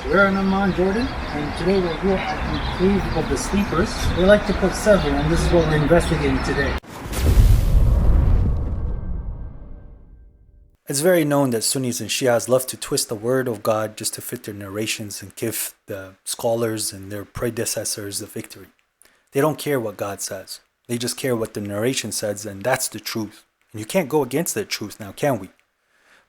We're in Amman, Jordan, and today we're here at the Cave of the Sleepers. We like to put several, and this is what we're investigating today. It's very known that Sunnis and Shias love to twist the word of God just to fit their narrations and give the scholars and their predecessors the victory. They don't care what God says. They just care what the narration says, and that's the truth. And you can't go against that truth now, can we?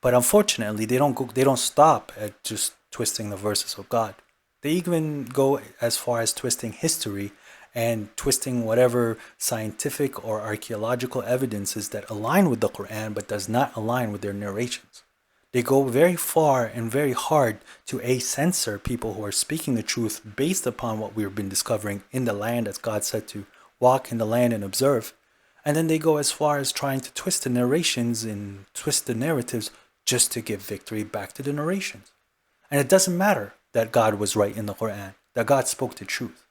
But unfortunately, they don't stop at just twisting the verses of God. They even go as far as twisting history and twisting whatever scientific or archeological evidences that align with the Quran but does not align with their narrations. They go very far and very hard to censor people who are speaking the truth based upon what we've been discovering in the land, as God said to walk in the land and observe. And then they go as far as trying to twist the narrations and twist the narratives just to give victory back to the narrations. And it doesn't matter that God was right in the Quran, that God spoke the truth.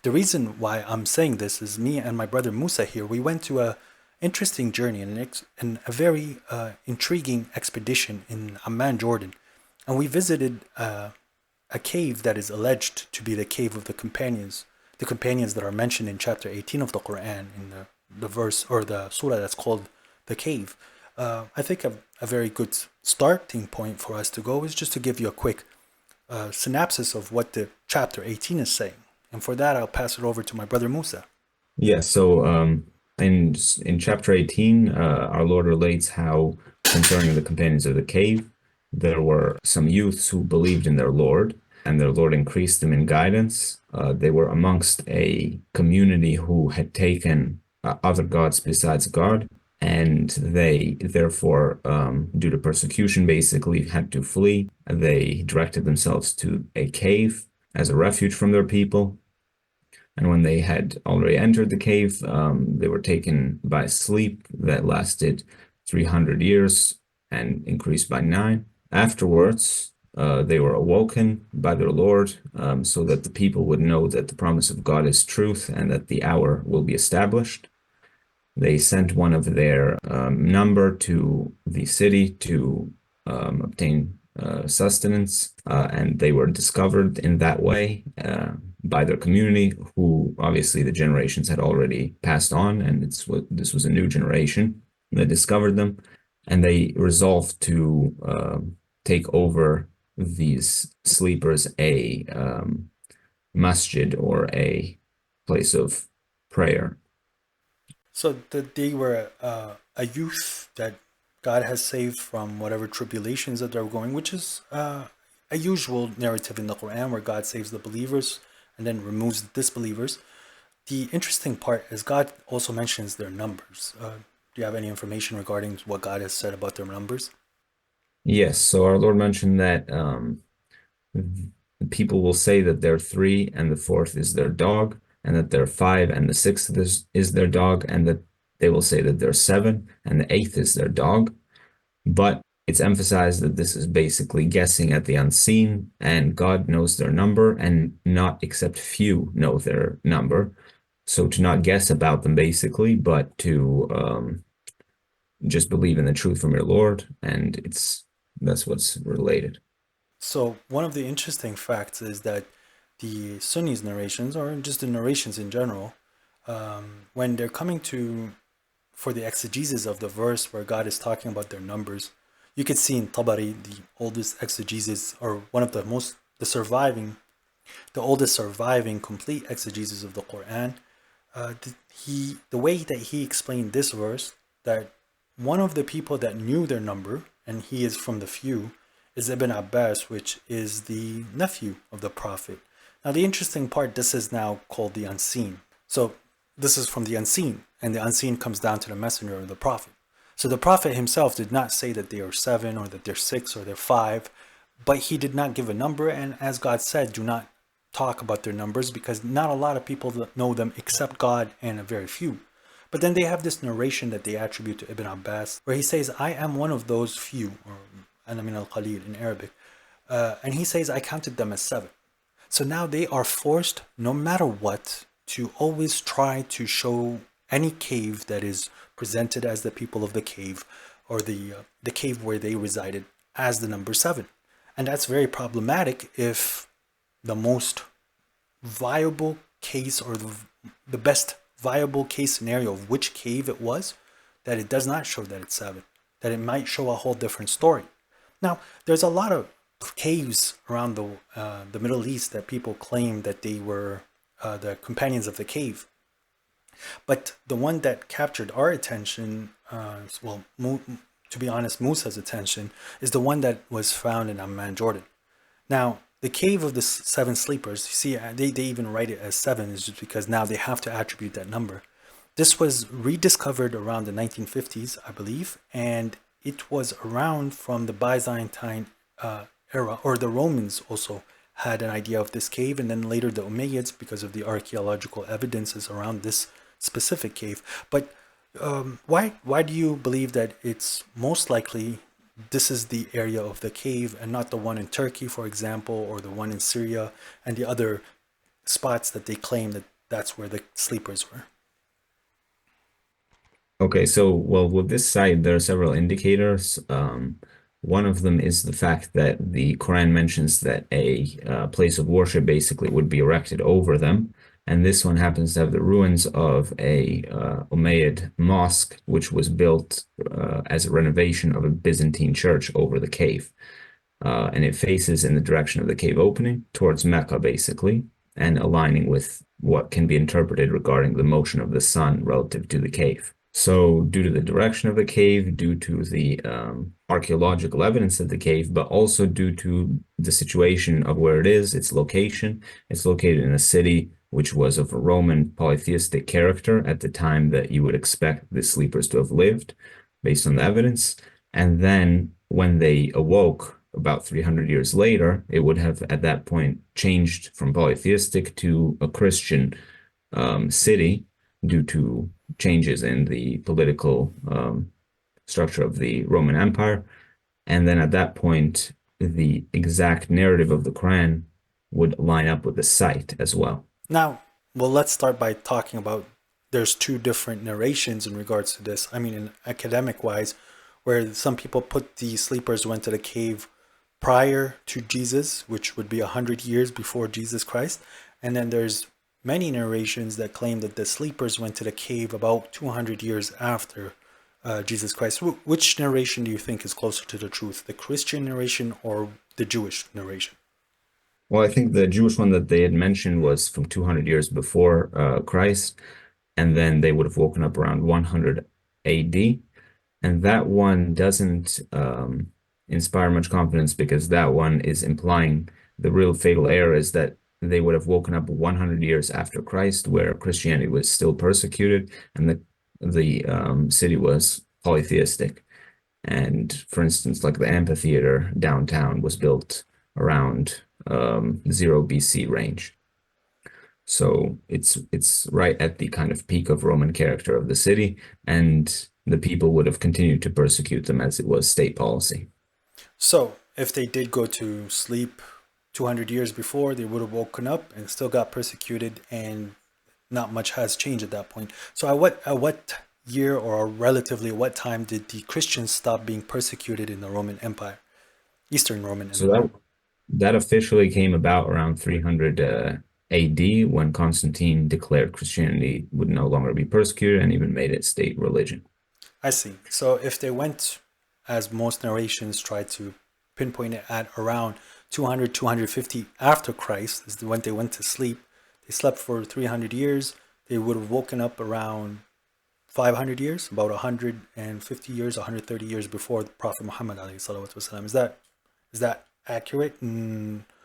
The reason why I'm saying this is me and my brother Musa here, we went to a interesting journey and a very intriguing expedition in Amman, Jordan. And we visited a cave that is alleged to be the cave of the companions that are mentioned in chapter 18 of the Quran, in the verse or the surah that's called the cave. I think a very good starting point for us to go is just to give you a quick synopsis of what the chapter 18 is saying. And for that, I'll pass it over to my brother Musa. Yeah, so in chapter 18, our Lord relates how concerning the companions of the cave, there were some youths who believed in their Lord, and their Lord increased them in guidance. They were amongst a community who had taken other gods besides God, and they therefore, due to persecution, basically had to flee. They directed themselves to a cave as a refuge from their people. And when they had already entered the cave, they were taken by sleep that lasted 300 years and increased by 9. Afterwards, they were awoken by their Lord, so that the people would know that the promise of God is truth and that the hour will be established. They sent one of their number to the city to obtain sustenance, and they were discovered in that way by their community, who obviously the generations had already passed on, and this was a new generation that discovered them, and they resolved to take over these sleepers a masjid, or a place of prayer. So that they were a youth that God has saved from whatever tribulations that they're going, which is a usual narrative in the Quran where God saves the believers and then removes the disbelievers. The interesting part is God also mentions their numbers. Do you have any information regarding what God has said about their numbers? Yes, so our Lord mentioned that people will say that they're 3 and the 4th is their dog, and that they're 5 and the 6th is their dog, and that they will say that they're 7 and the 8th is their dog. But it's emphasized that this is basically guessing at the unseen, and God knows their number, and not except few know their number. So to not guess about them, basically, but to just believe in the truth from your Lord, and that's what's related. So one of the interesting facts is that the Sunnis narrations, or just the narrations in general, when they're coming to for the exegesis of the verse where God is talking about their numbers, you could see in Tabari, the oldest exegesis, or one of the oldest surviving complete exegesis of the Quran. The way that he explained this verse, that one of the people that knew their number, and he is from the few, is Ibn Abbas, which is the nephew of the Prophet. Now, the interesting part, this is now called the unseen. So this is from the unseen, and the unseen comes down to the messenger or the Prophet. So the Prophet himself did not say that they are 7 or that they're 6 or they're 5, but he did not give a number. And as God said, do not talk about their numbers, because not a lot of people know them except God and a very few. But then they have this narration that they attribute to Ibn Abbas, where he says, I am one of those few, or ana min al-qalil in Arabic. And he says, I counted them as 7. So now they are forced, no matter what, to always try to show any cave that is presented as the people of the cave, or the cave where they resided, as the number 7. And that's very problematic if the most viable case, or the best viable case scenario of which cave it was, that it does not show that it's Sabbath, that it might show a whole different story. Now, there's a lot of caves around the Middle East that people claim that they were the companions of the cave. But the one that captured our attention, to be honest, Musa's attention, is the one that was found in Amman, Jordan. Now, the cave of the seven sleepers, you see, they even write it as seven, is just because now they have to attribute that number. This was rediscovered around the 1950s, I believe, and it was around from the Byzantine era, or the Romans also had an idea of this cave, and then later the Umayyads, because of the archaeological evidences around this specific cave. But why do you believe that it's most likely this is the area of the cave and not the one in Turkey, for example, or the one in Syria and the other spots that they claim that that's where the sleepers were? Okay, so well, with this site, there are several indicators. One of them is the fact that the Quran mentions that a place of worship basically would be erected over them. And this one happens to have the ruins of a Umayyad mosque, which was built as a renovation of a Byzantine church over the cave. And it faces in the direction of the cave opening towards Mecca, basically, and aligning with what can be interpreted regarding the motion of the sun relative to the cave. So, due to the direction of the cave, due to the archaeological evidence of the cave, but also due to the situation of where it is, its location, it's located in a city which was of a Roman polytheistic character at the time that you would expect the sleepers to have lived, based on the evidence. And then when they awoke about 300 years later, it would have at that point changed from polytheistic to a Christian city due to changes in the political structure of the Roman Empire. And then at that point, the exact narrative of the Quran would line up with the site as well. Now, well, let's start by talking about there's two different narrations in regards to this. I mean, in academic wise, where some people put the sleepers went to the cave prior to Jesus, which would be 100 years before Jesus Christ. And then there's many narrations that claim that the sleepers went to the cave about 200 years after Jesus Christ. Which narration do you think is closer to the truth, the Christian narration or the Jewish narration? Well, I think the Jewish one that they had mentioned was from 200 years before Christ, and then they would have woken up around 100 AD. And that one doesn't inspire much confidence because that one is implying the real fatal error is that they would have woken up 100 years after Christ, where Christianity was still persecuted and the city was polytheistic. And for instance, like the amphitheater downtown was built around 0 BC range. So it's right at the kind of peak of Roman character of the city, and the people would have continued to persecute them as it was state policy. So, if they did go to sleep 200 years before, they would have woken up and still got persecuted, and not much has changed at that point. So, at what year, or relatively at what time, did the Christians stop being persecuted in the Roman Empire, Eastern Roman So Empire? that officially came about around 300 AD when Constantine declared Christianity would no longer be persecuted and even made it state religion. I see. So, if they went, as most narrations try to pinpoint it, at around 200, 250 after Christ, is when they went to sleep. They slept for 300 years. They would have woken up around 500 years, about 150 years, 130 years before the Prophet Muhammad alayhi salatu wasalam. Is that accurate?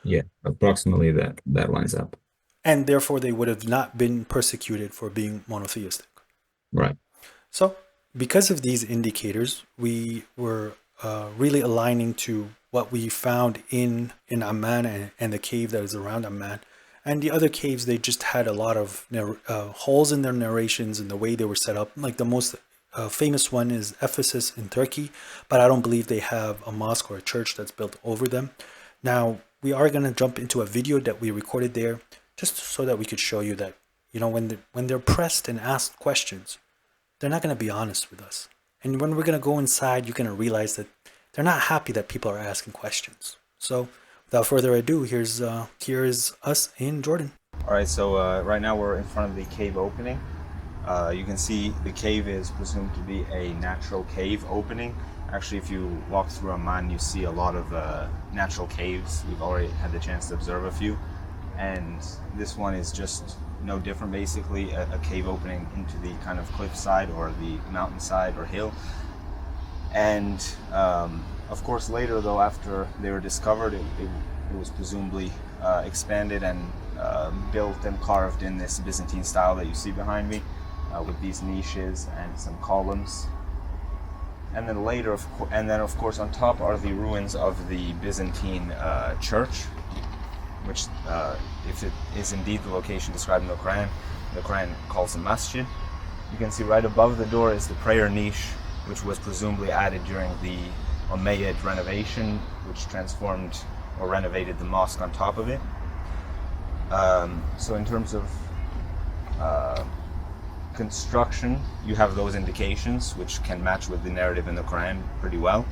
Yeah, approximately that lines up. And therefore, they would have not been persecuted for being monotheistic. Right. So, because of these indicators, we were really aligning to what we found in Amman and the cave that is around Amman. And the other caves, they just had a lot of holes in their narrations and the way they were set up. Like the most famous one is Ephesus in Turkey, but I don't believe they have a mosque or a church that's built over them. Now, we are going to jump into a video that we recorded there just so that we could show you that, when they're pressed and asked questions, they're not going to be honest with us. And when we're going to go inside, you're going to realize that they're not happy that people are asking questions. So without further ado, here is us in Jordan. All right, so right now we're in front of the cave opening. You can see the cave is presumed to be a natural cave opening. Actually, if you walk through Amman, you see a lot of natural caves. We've already had the chance to observe a few. And this one is just no different, basically, a cave opening into the kind of cliffside or the mountainside or hill. And of course, later, though, after they were discovered, it was presumably expanded and built and carved in this Byzantine style that you see behind me, with these niches and some columns. And then later, of course, on top are the ruins of the Byzantine church, which, if it is indeed the location described in the Quran calls a masjid. You can see right above the door is the prayer niche, which was presumably added during the Umayyad renovation, which transformed or renovated the mosque on top of it. So in terms of construction, you have those indications, which can match with the narrative in the Quran pretty well.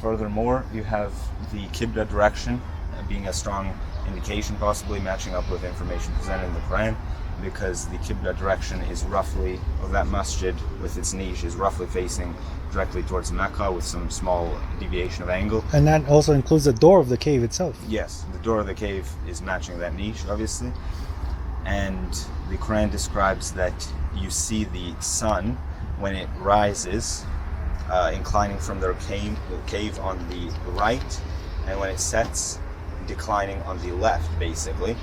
Furthermore, you have the Qibla direction being a strong indication, possibly matching up with information presented in the Quran, because the Qibla direction is roughly, of that masjid with its niche, is roughly facing directly towards Mecca with some small deviation of angle. And that also includes the door of the cave itself. Yes, the door of the cave is matching that niche, obviously. And the Quran describes that you see the sun when it rises, inclining from the cave on the right, and when it sets, declining on the left, basically.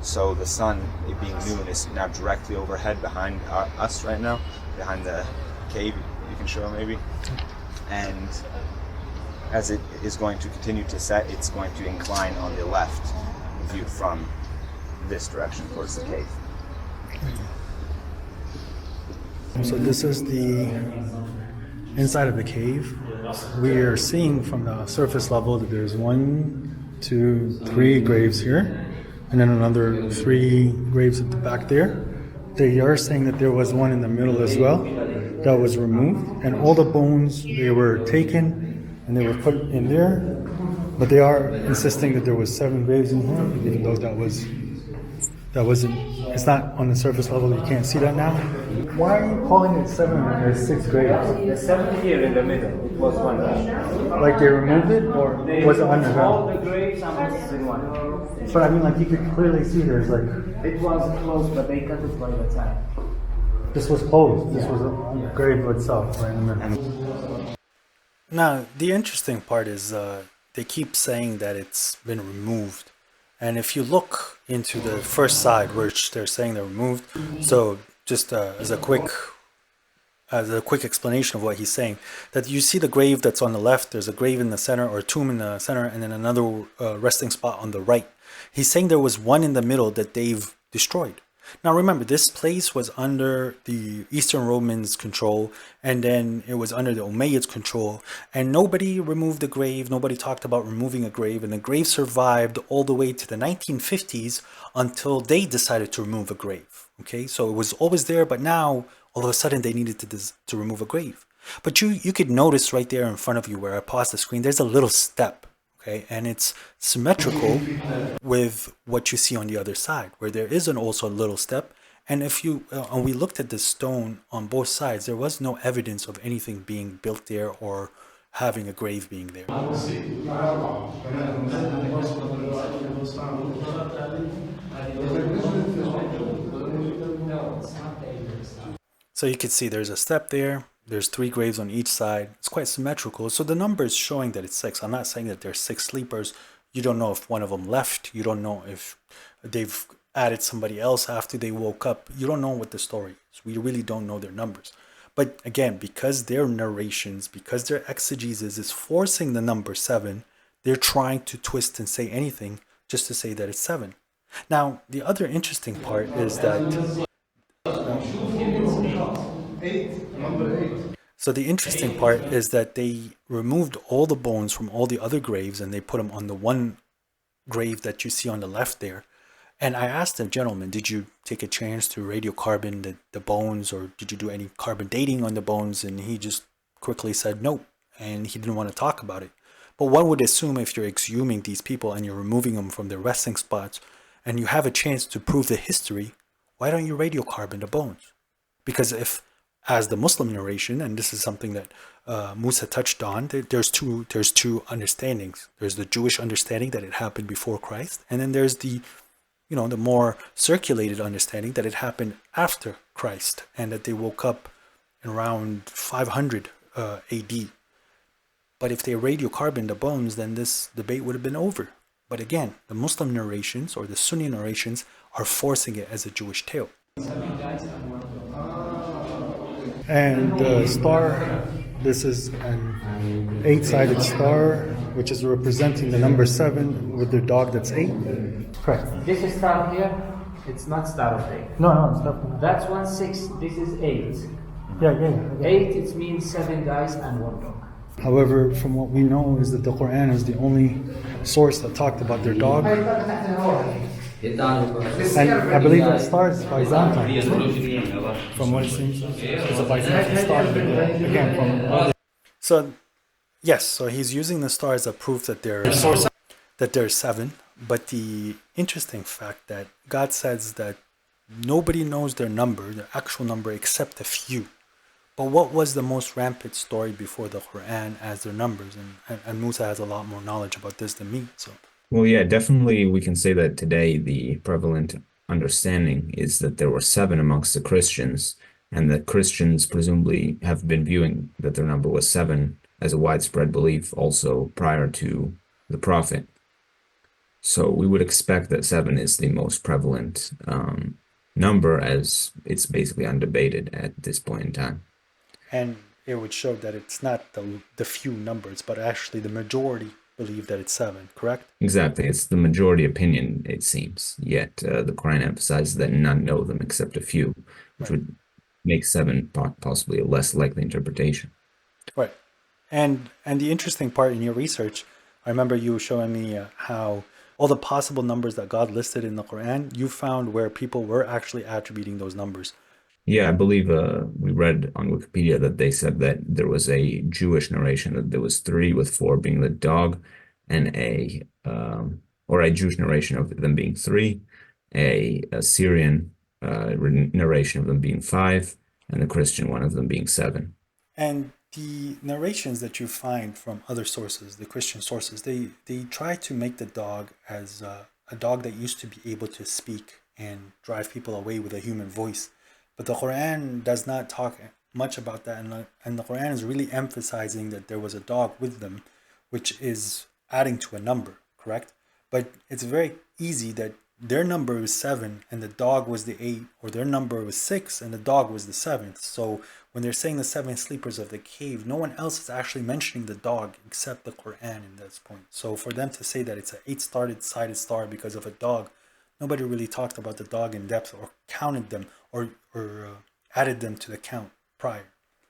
So the sun, it being noon, is now directly overhead behind us right now, behind the cave. You can show maybe. And as it is going to continue to set, it's going to incline on the left, viewed from this direction towards the cave. So this is the inside of the cave. We are seeing from the surface level that there's 1, 2, 3 graves here, and then another 3 graves at the back there. They are saying that there was one in the middle as well that was removed, and all the bones, they were taken and they were put in there, but they are insisting that there was 7 graves in here, even though it's not on the surface level. You can't see that now. Why are you calling it 7 when there's 6 graves? The 7 here in the middle, it was one. Like they removed it, or was it All underground? the graves are missing one. But I mean, like you could clearly see there's like, It was closed, but they cut it by the time. this was closed. This was a grave itself, right in the middle. Now, the interesting part is they keep saying that it's been removed. And if you look into the first side, which they're saying they're removed, so just as a quick explanation of what he's saying, that you see the grave that's on the left, there's a grave in the center, or a tomb in the center, and then another resting spot on the right. He's saying there was one in the middle that they've destroyed. Now remember, this place was under the Eastern Romans' control, and then it was under the Umayyads' control, and nobody removed the grave, nobody talked about removing a grave, and the grave survived all the way to the 1950s until they decided to remove a grave. Okay, so it was always there, but now all of a sudden they needed to remove a grave. But you could notice right there in front of you where I paused the screen, there's a little step. Okay, and it's symmetrical with what you see on the other side, where there is also a little step. And if you and we looked at the stone on both sides, there was no evidence of anything being built there or having a grave being there. So you can see there's a step there. There's 3 graves on each side. It's quite symmetrical. So the number is showing that it's 6. I'm not saying that there's 6 sleepers. You don't know if one of them left. You don't know if they've added somebody else after they woke up. You don't know what the story is. We really don't know their numbers. But again, because their narrations, because their exegesis is forcing the number 7, they're trying to twist and say anything just to say that it's 7. Now, the other interesting part is that... So the interesting part is that they removed all the bones from all the other graves and they put them on the one grave that you see on the left there. And I asked the gentleman, did you take a chance to radiocarbon the bones, or did you do any carbon dating on the bones? And he just quickly said no, and he didn't want to talk about it. But one would assume if you're exhuming these people and you're removing them from their resting spots and you have a chance to prove the history, why don't you radiocarbon the bones? Because if, as the Muslim narration, and this is something that Musa touched on, there's two understandings. There's the Jewish understanding that it happened before Christ, and then there's the more circulated understanding that it happened after Christ, and that they woke up around 500 AD. But if they radiocarbon the bones, then this debate would have been over. But again, the Muslim narrations or the Sunni narrations are forcing it as a Jewish tale. And the star, this is an 8-sided star, which is representing the number 7 with the dog that's 8. Correct. This is star here. It's not star of 8. No, it's not. That's 1 6. This is 8. Yeah. 8, it means 7 guys and 1 dog. However, from what we know is that the Quran is the only source that talked about their dog. And I believe that star is Byzantine. From what it seems, it's a Byzantine star. Again, from so yes, so he's using the star as a proof that there's 7. But the interesting fact that God says that nobody knows their number, their actual number, except a few. But what was the most rampant story before the Quran as their numbers? And Musa has a lot more knowledge about this than me. So, well, yeah, definitely we can say that today the prevalent understanding is that there were 7 amongst the Christians, and that Christians presumably have been viewing that their number was 7 as a widespread belief also prior to the Prophet. So we would expect that 7 is the most prevalent number, as it's basically undebated at this point in time. And it would show that it's not the few numbers, but actually the majority believe that it's 7, correct? Exactly. It's the majority opinion, it seems. Yet the Quran emphasizes that none know them except a few, which would make 7 possibly a less likely interpretation. Right. And the interesting part in your research, I remember you showing me how all the possible numbers that God listed in the Quran, you found where people were actually attributing those numbers. Yeah, I believe we read on Wikipedia that they said that there was a Jewish narration that there was 3, with 4 being the dog, and a Jewish narration of them being 3, a Syrian narration of them being 5, and the Christian one of them being 7. And the narrations that you find from other sources, the Christian sources, they try to make the dog as a dog that used to be able to speak and drive people away with a human voice. But the Quran does not talk much about that, and the Quran is really emphasizing that there was a dog with them, which is adding to a number, correct? But it's very easy that their number was 7 and the dog was the 8, or their number was 6 and the dog was the 7th. So when they're saying the 7 sleepers of the cave, no one else is actually mentioning the dog except the Quran in this point. So for them to say that it's an 8-sided star because of a dog, nobody really talked about the dog in depth or counted them or added them to the count prior.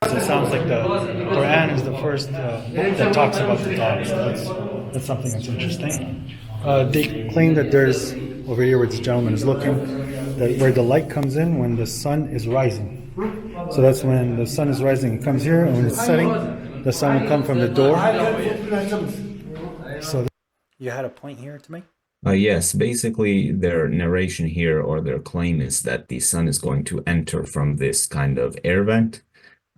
So it sounds like the Quran is the first book that talks about the dog. So that's something that's interesting. They claim that there's, over here where this gentleman is looking, that where the light comes in when the sun is rising. So that's when the sun is rising, it comes here, and when it's setting, the sun will come from the door. So you had a point here to make? Yes, basically their narration here, or their claim, is that the sun is going to enter from this kind of air vent,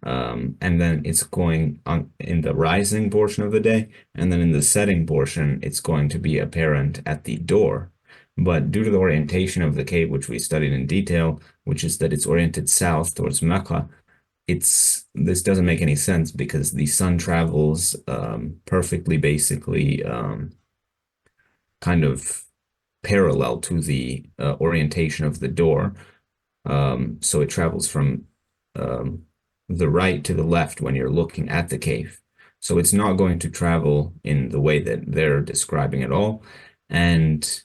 and then it's going on in the rising portion of the day, and then in the setting portion, it's going to be apparent at the door. But due to the orientation of the cave, which we studied in detail, which is that it's oriented south towards Mecca, this doesn't make any sense, because the sun travels perfectly, basically, kind of parallel to the orientation of the door. So it travels from the right to the left when you're looking at the cave. So it's not going to travel in the way that they're describing at all. And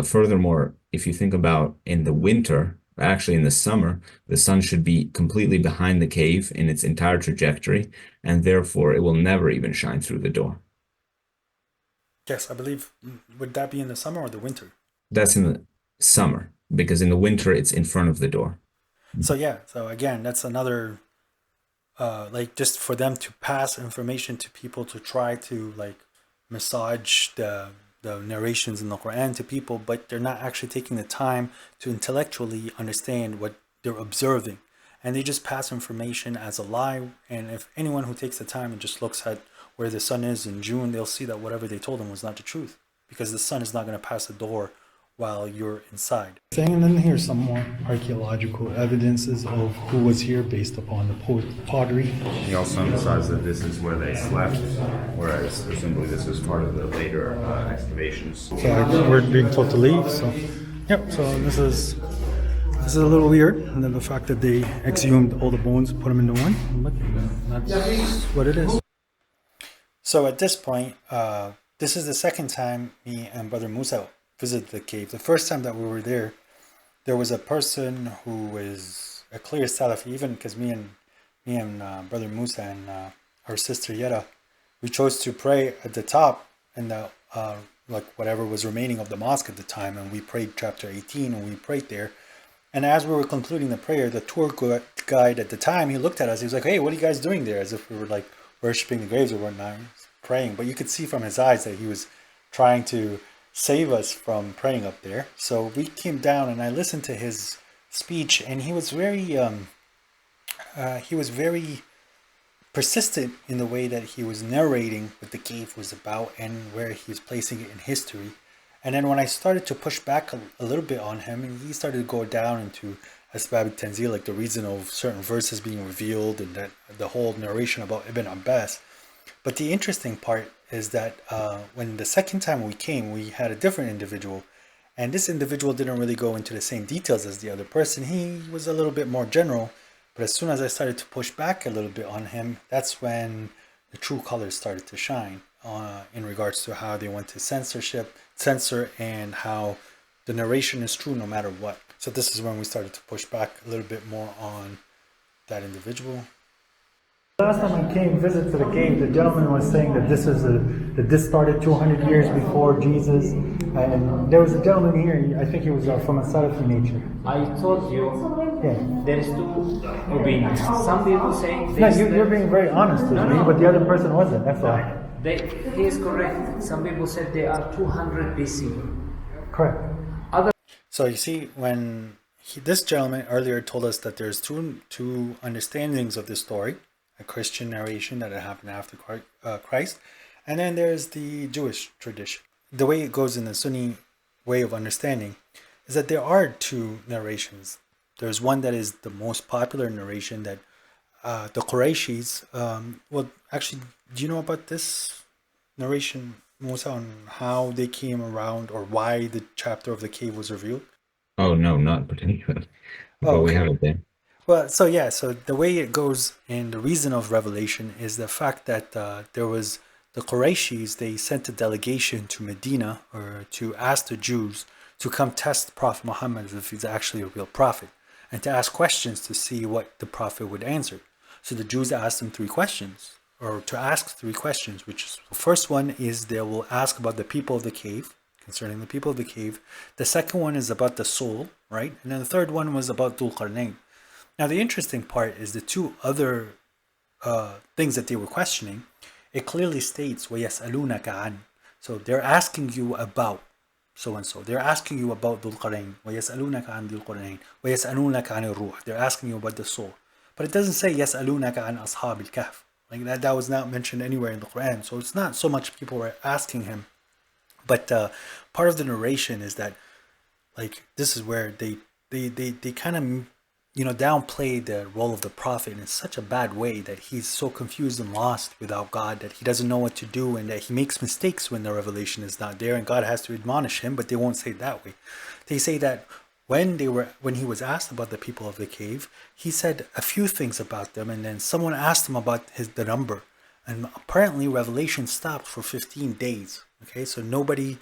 furthermore, if you think about in the winter, actually in the summer, the sun should be completely behind the cave in its entire trajectory, and therefore it will never even shine through the door. Yes, I believe, would that be in the summer or the winter? That's in the summer, because in the winter it's in front of the door. So yeah, so again, that's another, like just for them to pass information to people to try to like massage the narrations in the Quran to people, but they're not actually taking the time to intellectually understand what they're observing. And they just pass information as a lie. And if anyone who takes the time and just looks at where the sun is in June, they'll see that whatever they told them was not the truth, because the sun is not going to pass the door while you're inside. And then here's some more archaeological evidences of who was here based upon the pottery. He also emphasized that this is where they slept, whereas presumably this was part of the later excavations. So we're being told to leave. So, yep. So this is a little weird, and then the fact that they exhumed all the bones, put them into one. But that's what it is. So at this point, this is the second time me and Brother Musa visited the cave. The first time that we were there, there was a person who was a clear Salafi, even because me and Brother Musa and our sister Yeda, we chose to pray at the top in the like whatever was remaining of the mosque at the time, and we prayed chapter 18, and we prayed there. And as we were concluding the prayer, the tour guide at the time, he looked at us. He was like, "Hey, what are you guys doing there?" As if we were like worshiping the graves or whatnot, praying. But you could see from his eyes that he was trying to save us from praying up there. So we came down, and I listened to his speech, and he was very persistent in the way that he was narrating what the cave was about and where he was placing it in history. And then when I started to push back a little bit on him, and he started to go down into Asbab al-Tanzil, like the reason of certain verses being revealed, and that the whole narration about Ibn Abbas. But the interesting part is that when the second time we came, we had a different individual, and this individual didn't really go into the same details as the other person. He was a little bit more general, but as soon as I started to push back a little bit on him, that's when the true colors started to shine in regards to how they went to censor, and how the narration is true no matter what. So this is when we started to push back a little bit more on that individual. Last time I came visit to the cave, the gentleman was saying that this started 200 years before Jesus, and there was a gentleman here. I think he was from a Salafi nature. I told you there is two opinions. Some people say No, you're being very honest with me, but the other person wasn't. That's all. he is correct. Some people said they are 200 BC. Correct. So you see, when this gentleman earlier told us that there's two understandings of this story: a Christian narration that it happened after Christ, and then there's the Jewish tradition. The way it goes in the Sunni way of understanding is that there are two narrations. There's one that is the most popular narration that the Qurayshis, well, actually, do you know about this narration, Musa, on how they came around or why the chapter of the cave was revealed? Oh, no, not particularly. But Okay. we have it there. Well, so the way it goes in the reason of revelation is the fact that there was the Qurayshis, they sent a delegation to Medina, or to ask the Jews to come test Prophet Muhammad if he's actually a real prophet, and to ask questions to see what the prophet would answer. So the Jews asked him three questions, or to ask three questions, which is, the first one is they will ask about the people of the cave, concerning the people of the cave. The second one is about the soul, right? And then the third one was about Dhul Qarnayn. Now the interesting part is the two other things that they were questioning. It clearly states وَيَسْأَلُونَكَ عَنْ. So they're asking you about so and so. They're asking you about Dhul Qarnayn. وَيَسْأَلُونَكَ عَنْ ذِي الْقَرْنَيْنِ وَيَسْأَلُونَكَ عَنِ الرُّوحِ. They're asking you about the soul. But it doesn't say يَسْأَلُونَكَ عَنْ أَصْحَابِ الْكَهْفِ. Like that was not mentioned anywhere in the Quran. So it's not so much people were asking him. But part of the narration is that, like, this is where they kind of, downplay the role of the prophet in such a bad way that he's so confused and lost without God that he doesn't know what to do, and that he makes mistakes when the revelation is not there, and God has to admonish him. But they won't say it that way. They say that when he was asked about the people of the cave, he said a few things about them, and then someone asked him about the number, and apparently revelation stopped for 15 days. Okay, so nobody,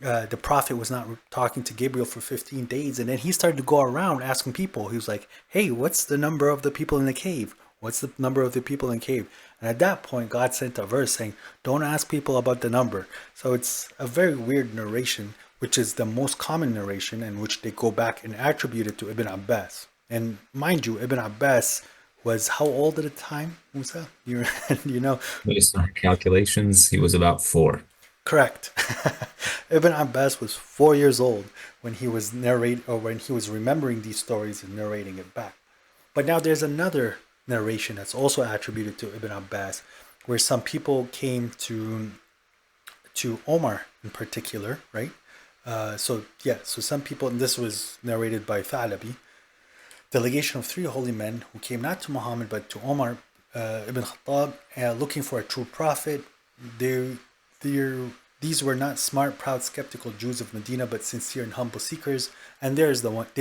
the prophet was not talking to Gabriel for 15 days. And then he started to go around asking people. He was like, hey, what's the number of the people in the cave? What's the number of the people in the cave? And at that point, God sent a verse saying, don't ask people about the number. So it's a very weird narration, which is the most common narration, in which they go back and attribute it to Ibn Abbas. And mind you, Ibn Abbas was how old at the time, Musa? You know? Based on calculations, he was about 4. Correct. Ibn Abbas was 4 years old when he was remembering these stories and narrating it back. But now there's another narration that's also attributed to Ibn Abbas, where some people came to Omar in particular, right? So some people, and this was narrated by Thalabi, delegation of 3 holy men who came not to Muhammad but to Omar ibn Khattab, looking for a true prophet. These were not smart, proud, skeptical Jews of Medina, but sincere and humble seekers. And they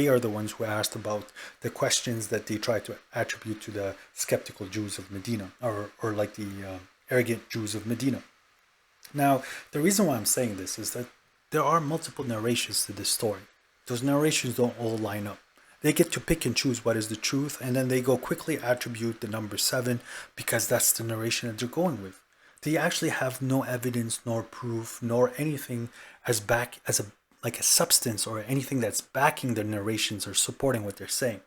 are the ones who asked about the questions that they tried to attribute to the skeptical Jews of Medina, or like the arrogant Jews of Medina. Now, the reason why I'm saying this is that there are multiple narrations to this story. Those narrations don't all line up. They get to pick and choose what is the truth, and then they go quickly attribute the number 7 because that's the narration that they're going with. They actually have no evidence, nor proof, nor anything as a substance or anything that's backing their narrations or supporting what they're saying.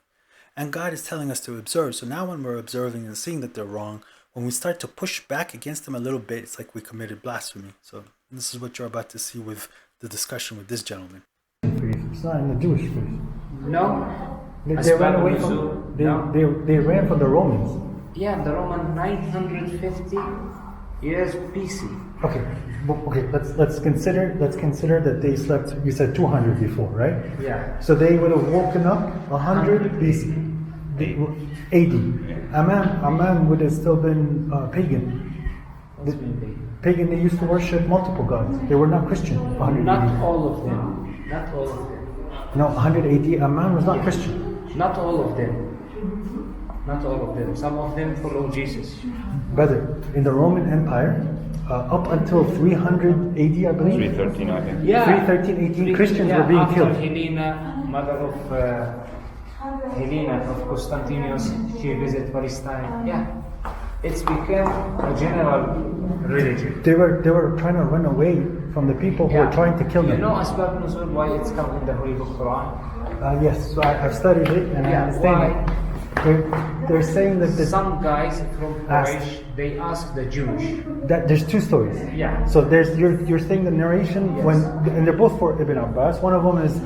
And God is telling us to observe. So now when we're observing and seeing that they're wrong, when we start to push back against them a little bit, it's like we committed blasphemy. So this is what you're about to see with the discussion with this gentleman. It's not in the Jewish faith. No. They ran away from. They ran from the Romans. Yeah, the Roman 950 years BC. Okay. Let's consider that they slept. You said 200 before, right? Yeah. So they would have woken up 100 BC, AD. Amman would have still been pagan. Pagan. They used to worship multiple gods. They were not Christian. 100 Not AD. all of them. Not all of them. No, 100 AD. Amman was not Christian. Not all of them. Not all of them. Some of them follow Jesus. Brother, in the Roman Empire, up until 300 AD, I believe. 313, I think. Yeah. 313 AD, Christians were being after killed. Helena, mother of Helena of Constantinople, she visited Palestine. Yeah. It's become a general religion. They were trying to run away from the people who were trying to kill them. You know Asbab Nuzul, why it's come in the Holy Book Quran? Yes, so I've studied it and I understand it. They're saying that some guys from Quraysh, they ask the Jewish. That there's 2 stories. Yeah. So you're saying the narration and they're both for Ibn Abbas. One of them is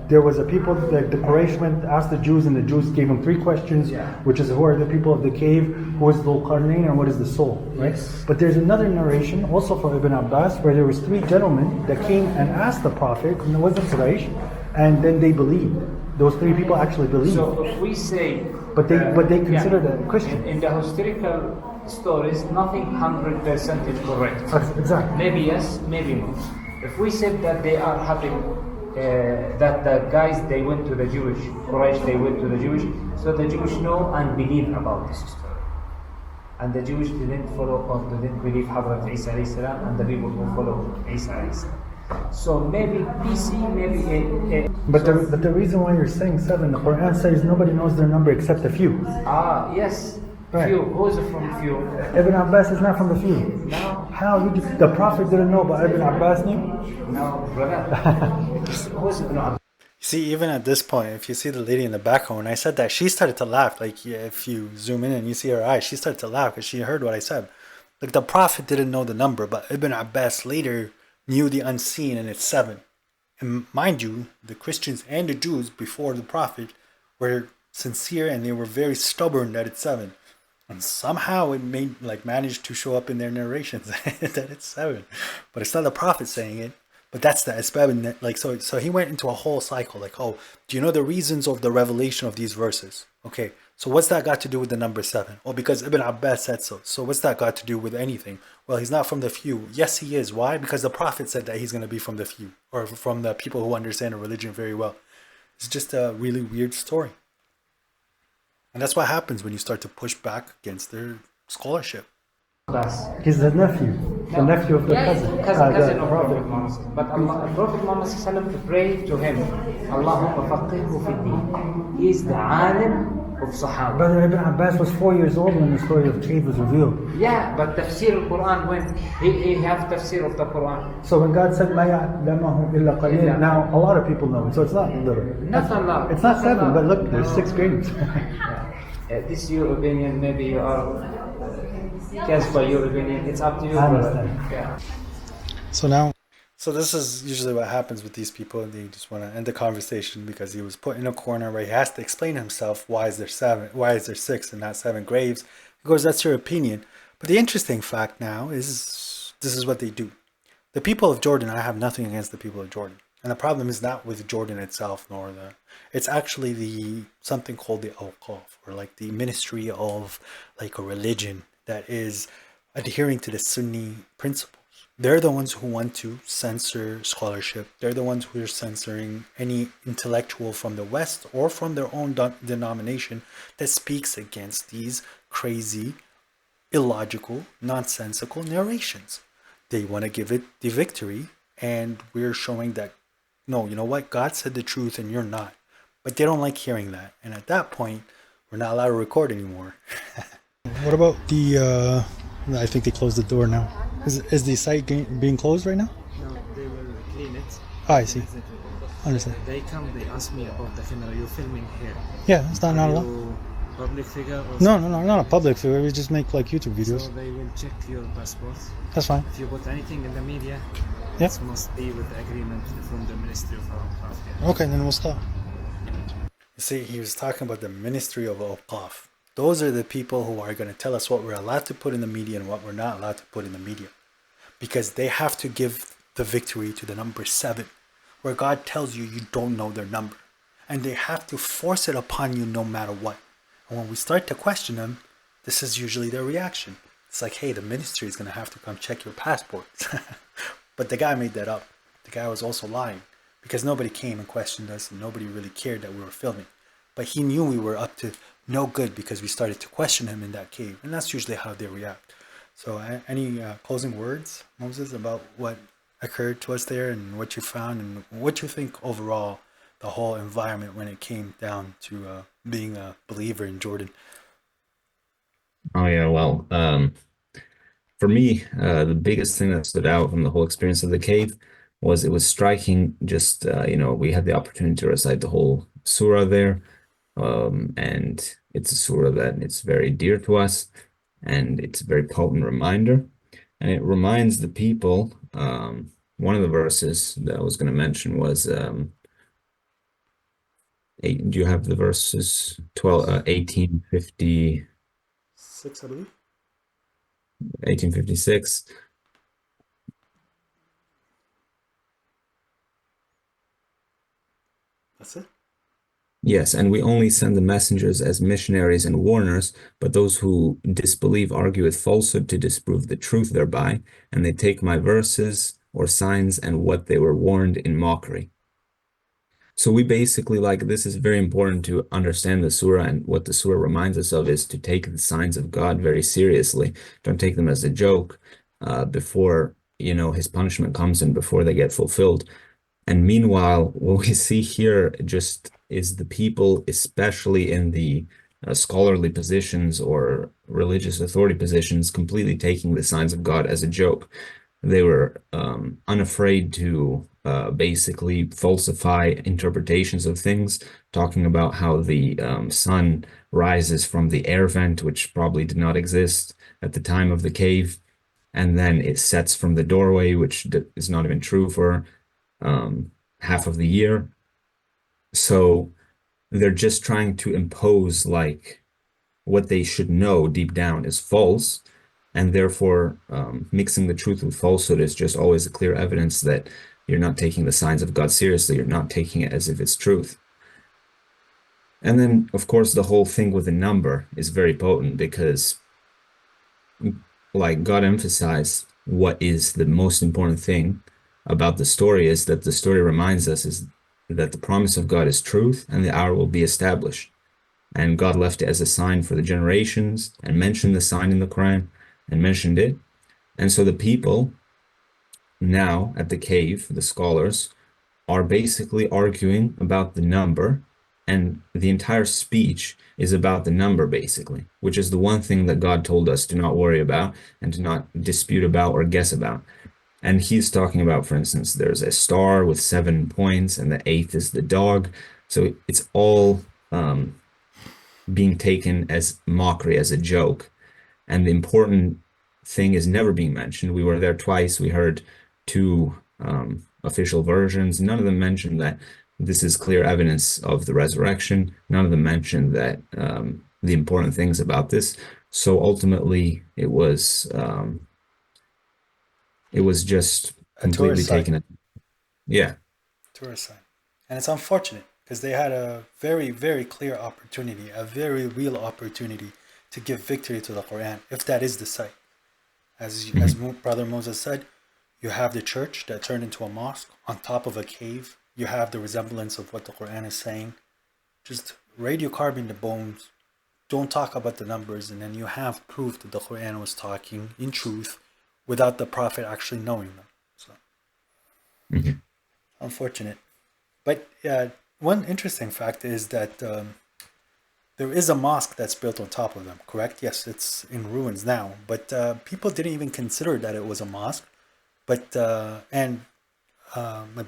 there was a people that the Quraysh went asked the Jews, and the Jews gave them 3 questions, which is who are the people of the cave, who is Dhul Qarnayn, and what is the soul, right? Yes. But there's another narration also for Ibn Abbas where there was 3 gentlemen that came and asked the Prophet, and it was the Quraysh, and then they believed. Those 3 people actually believed. So if we say, but they consider them Christian. In the historical stories, nothing 100% is correct. Exactly. Maybe yes, maybe no. If we said that they are having that the guys they went to the Jewish Quraysh, they went to the Jewish, so the Jewish know and believe about this story, and the Jewish didn't follow or didn't believe Hazrat Isa alayhi salam, and the people who follow Isa alayhi salam. So maybe BC, maybe But the reason why you're saying 7, the Quran says nobody knows their number except a few. Yes. Right. Few. Who's from few? Ibn Abbas is not from the few. No. How? The Prophet didn't know, but Ibn Abbas knew? No, brother. Who's Ibn Abbas? See, even at this point, if you see the lady in the background, when I said that, she started to laugh. Like, if you zoom in and you see her eyes, she started to laugh because she heard what I said. Like, the Prophet didn't know the number, but Ibn Abbas later knew the unseen, and it's 7. And mind you, the Christians and the Jews before the Prophet were sincere, and they were very stubborn that it's 7. And somehow it managed to show up in their narrations that it's 7. But it's not the Prophet saying it. But that's the asbab. So he went into a whole cycle. Like, oh, do you know the reasons of the revelation of these verses? Okay, so what's that got to do with the number 7? Well, because Ibn Abbas said so. So what's that got to do with anything? Well, he's not from the few. Yes, he is. Why? Because the Prophet said that he's going to be from the few, or from the people who understand the religion very well. It's just a really weird story. And that's what happens when you start to push back against their scholarship. He's the nephew. The nephew of the cousin. Cousin of Prophet Muhammad. But Prophet Muhammad prayed to him, Allahumma faqihhu fi din. He is the alim of Sahaba. Brother Ibn Abbas was 4 years old when the story of cave was revealed. Yeah, but tafsir al-Quran, when he have tafsir of the Quran. So when God said, مَا يَعْلَمَهُ إِلَّا قَلِيلٌ, now a lot of people know it. So it's not little. Not a lot. It's not 7, but look, there's 6 grades. This is your opinion, maybe you are cast by your opinion. It's up to you, I brother. understand. Yeah. So now, So this is usually what happens with these people. They just want to end the conversation because he was put in a corner where he has to explain himself. Why is there seven? Why is there six and not seven graves? He goes, "That's your opinion." But the interesting fact now is this is what they do. The people of Jordan, I have nothing against the people of Jordan. And the problem is not with Jordan itself, nor it's actually the something called the Awqaf, or like the ministry of like a religion that is adhering to the Sunni principles. They're the ones who want to censor scholarship. They're the ones who are censoring any intellectual from the West or from their own denomination that speaks against these crazy, illogical, nonsensical narrations. They want to give it the victory, and we're showing that no, you know what, God said the truth and you're not. But they don't like hearing that, and at that point we're not allowed to record anymore. what about the? I think they closed the door now. Is the site being closed right now? No, they will clean it. Oh, I see. Understand. They come, they ask me about the camera. You're filming here. Yeah, it's not Are allowed. you public figure or No, not a public figure. We just make like YouTube videos. So they will check your passport. That's fine. If you put anything in the media, Yeah. it must be with the agreement from the Ministry of Awqaf. Yeah. Okay, then we'll stop. You see, he was talking about the Ministry of Awqaf. Those are the people who are going to tell us what we're allowed to put in the media and what we're not allowed to put in the media. Because they have to give the victory to the number 7, where God tells you you don't know their number. And they have to force it upon you no matter what. And when we start to question them, this is usually their reaction. It's like, hey, the ministry is going to have to come check your passports. But the guy made that up. The guy was also lying because nobody came and questioned us and nobody really cared that we were filming. But he knew we were up to no good because we started to question him in that cave. And that's usually how they react. So any closing words, Moses, about what occurred to us there and what you found and what you think overall the whole environment when it came down to being a believer in Jordan? Oh yeah, well, for me, the biggest thing that stood out from the whole experience of the cave was it was striking. Just we had the opportunity to recite the whole surah there, and it's a surah that it's very dear to us, and it's a very potent reminder, and it reminds the people. One of the verses that I was going to mention was do you have the verses 1850? 6, I believe. 1856. That's it. Yes, and we only send the messengers as missionaries and warners, but those who disbelieve argue with falsehood to disprove the truth thereby, and they take my verses or signs and what they were warned in mockery. So we basically, like, this is very important to understand the surah, and what the surah reminds us of is to take the signs of God very seriously. Don't take them as a joke before, his punishment comes and before they get fulfilled. And meanwhile, what we see here just is the people, especially in the scholarly positions or religious authority positions, completely taking the signs of God as a joke. They were unafraid to basically falsify interpretations of things, talking about how the sun rises from the air vent, which probably did not exist at the time of the cave, and then it sets from the doorway, which is not even true for half of the year. So they're just trying to impose like what they should know deep down is false, and therefore mixing the truth with falsehood is just always a clear evidence that you're not taking the signs of God seriously. You're not taking it as if it's truth. And then, of course, the whole thing with the number is very potent because, like, God emphasized what is the most important thing about the story is that the story reminds us is that the promise of God is truth and the hour will be established. And God left it as a sign for the generations and mentioned the sign in the Quran and mentioned it. And so the people now at the cave, the scholars, are basically arguing about the number, and the entire speech is about the number basically, which is the one thing that God told us to not worry about and to not dispute about or guess about. And he's talking about, for instance, there's a star with 7 points and the 8th is the dog. So it's all being taken as mockery, as a joke. And the important thing is never being mentioned. We were there twice. We heard two official versions. None of them mention that this is clear evidence of the resurrection. None of them mention that the important things about this. So ultimately, it was just A completely tourist site. taken. Yeah. Tourist site. And it's unfortunate because they had a very, very clear opportunity, a very real opportunity to give victory to the Quran, if that is the site. As Brother Moses said, you have the church that turned into a mosque on top of a cave. You have the resemblance of what the Quran is saying. Just radiocarbon the bones. Don't talk about the numbers, and then you have proof that the Quran was talking in truth without the Prophet actually knowing them. So, Mhm. unfortunate. But one interesting fact is that there is a mosque that's built on top of them, correct? Yes, it's in ruins now, but people didn't even consider that it was a mosque. But my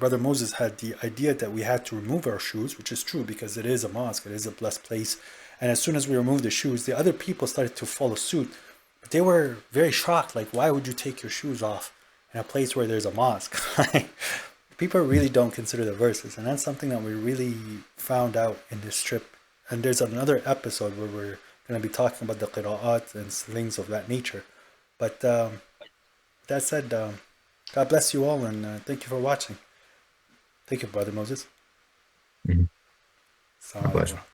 brother Moses had the idea that we had to remove our shoes, which is true because it is a mosque, it is a blessed place. And as soon as we removed the shoes, the other people started to follow suit. But they were very shocked, like, why would you take your shoes off in a place where there's a mosque? People really don't consider the verses, and that's something that we really found out in this trip. And there's another episode where we're going to be talking about the qira'at and things of that nature. But that said, God bless you all, and thank you for watching. Thank you, Brother Moses. Mhm. Assalamu My pleasure. alaikum.